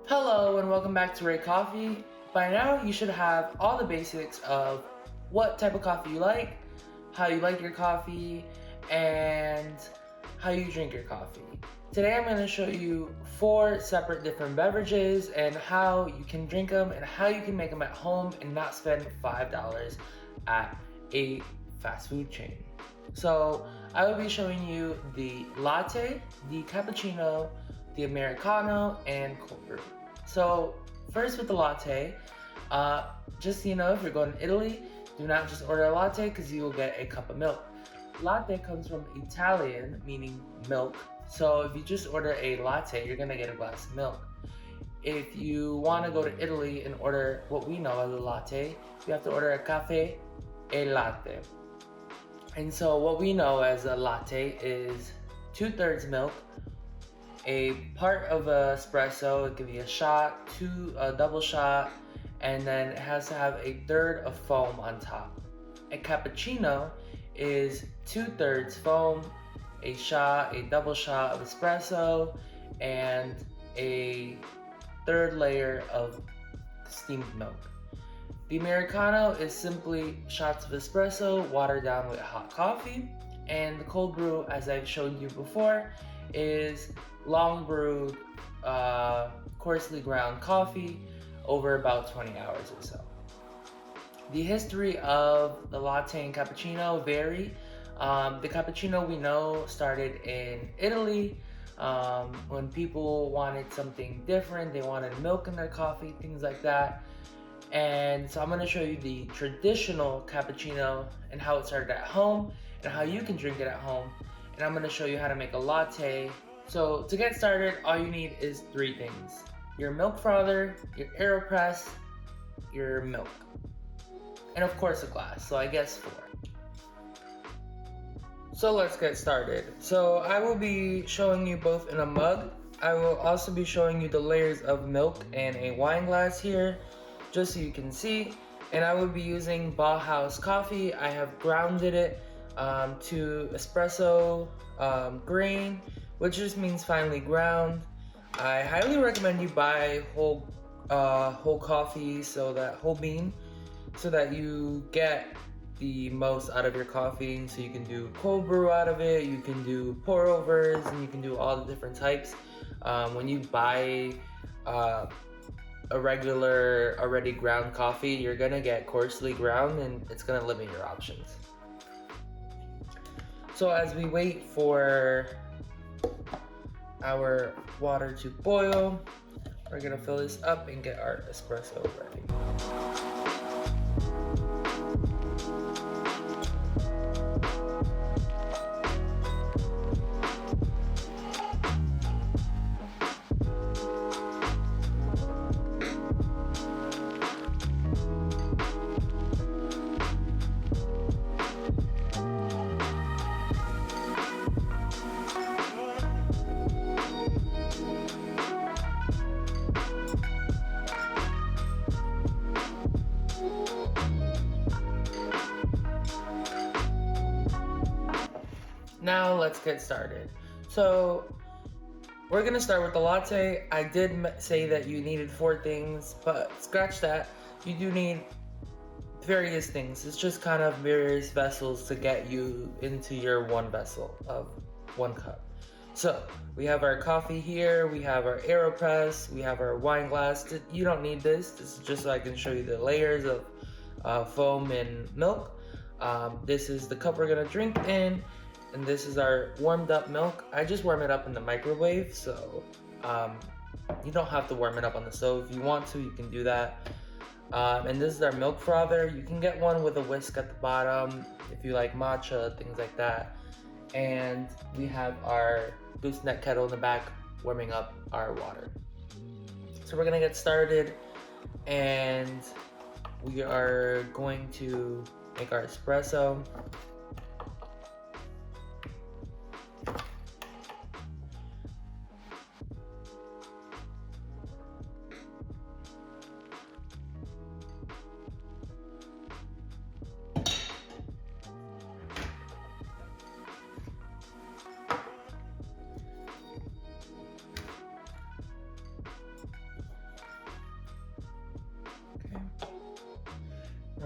Hello and welcome back to Ray Coffee. By now, you should have all the basics of what type of coffee you like, how you like your coffee, and how you drink your coffee. Today, I'm going to show you 4 separate different beverages and how you can drink them and how you can make them at home and not spend $5 at a fast food chain. So, I will be showing you the latte, the cappuccino, the Americano, and cold brew. So first with the latte, just so you know, if you're going to Italy, do not just order a latte because you will get a cup of milk. Latte comes from Italian, meaning milk. So if you just order a latte, you're gonna get a glass of milk. If you want to go to Italy and order what we know as a latte, you have to order a caffè e latte. And so what we know as a latte is 2/3 milk, a part of a espresso. It could be a shot, a double shot, and then it has to have a third of foam on top. A cappuccino is 2/3 foam, a shot, a double shot of espresso, and a third layer of steamed milk. The Americano is simply shots of espresso watered down with hot coffee, and the cold brew, as I've showed you before, is long brewed, coarsely ground coffee over about 20 hours or so. The history of the latte and cappuccino vary. The cappuccino we know started in Italy when people wanted something different. They wanted milk in their coffee, things like that. And so I'm going to show you the traditional cappuccino and how it started at home and how you can drink it at home. And I'm going to show you how to make a latte. So to get started, all you need is 3 things: your milk frother, your AeroPress, your milk, and of course a glass. So I guess 4. So let's get started. So I will be showing you both in a mug. I will also be showing you the layers of milk and a wine glass here, just so you can see. And I will be using Bauhaus coffee. I have grounded it to espresso grain, which just means finely ground. I highly recommend you buy whole coffee, so that whole bean, so that you get the most out of your coffee. So you can do cold brew out of it, you can do pour overs, and you can do all the different types. When you buy a regular already ground coffee, you're gonna get coarsely ground and it's gonna limit your options. So as we wait for our water to boil, we're gonna fill this up and get our espresso ready. Now let's get started. So we're gonna start with the latte. I did say that you needed 4 things, but scratch that. You do need various things. It's just kind of various vessels to get you into your one vessel of 1 cup. So we have our coffee here, we have our AeroPress, we have our wine glass. You don't need this. This is just so I can show you the layers of foam and milk. This is the cup we're gonna drink in, and this is our warmed up milk. I just warm it up in the microwave, so you don't have to warm it up on the stove. If you want to, you can do that. And this is our milk frother. You can get one with a whisk at the bottom if you like matcha, things like that. And we have our gooseneck kettle in the back warming up our water. So we're gonna get started, and we are going to make our espresso.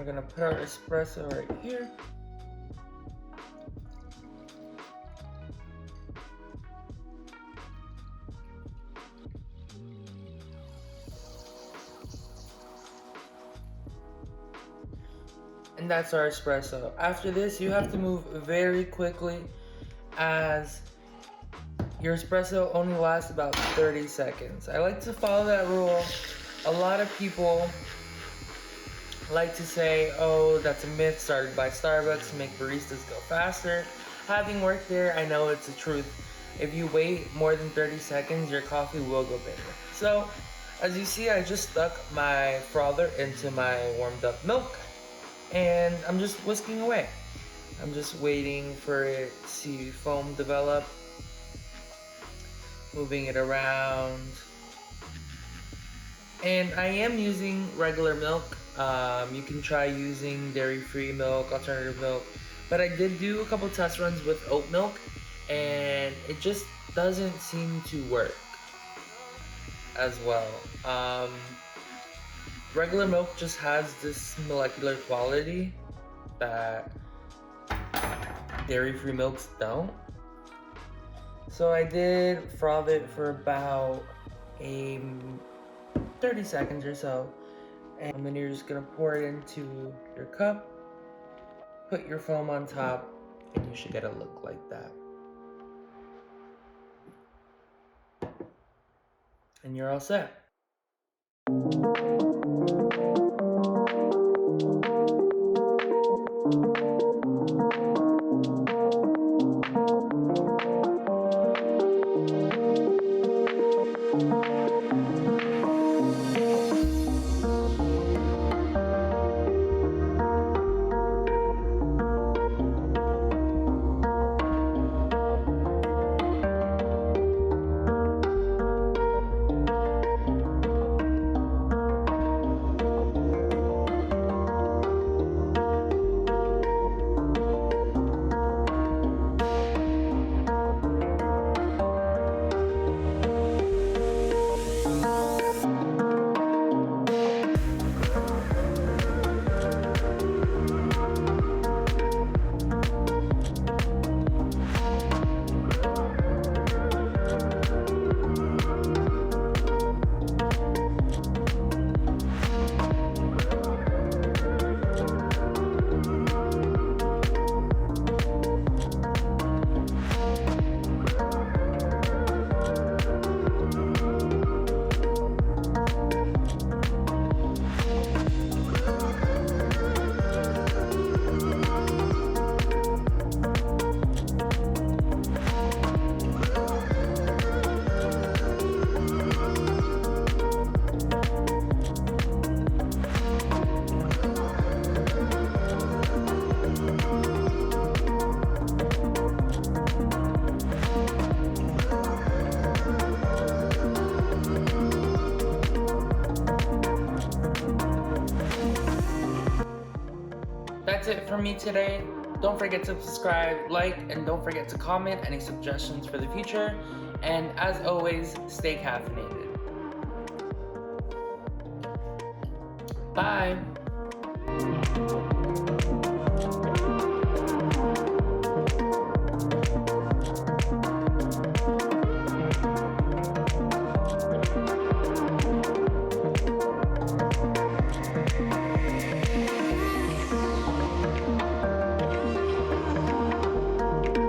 We're gonna put our espresso right here. And that's our espresso. After this, you have to move very quickly as your espresso only lasts about 30 seconds. I like to follow that rule. A lot of people like to say, oh, that's a myth started by Starbucks to make baristas go faster. Having worked there, I know it's the truth. If you wait more than 30 seconds, your coffee will go bitter. So, as you see, I just stuck my frother into my warmed up milk, and I'm just whisking away. I'm just waiting for it to foam develop, moving it around. And I am using regular milk. You can try using dairy-free milk, alternative milk, but I did do a couple test runs with oat milk, and it just doesn't seem to work as well. Regular milk just has this molecular quality that dairy-free milks don't. So I did froth it for about 30 seconds or so, and then you're just gonna pour it into your cup, put your foam on top, and you should get a look like that. And you're all set. That's it for me today. Don't forget to subscribe, like, and don't forget to comment any suggestions for the future. And as always, stay caffeinated. Bye.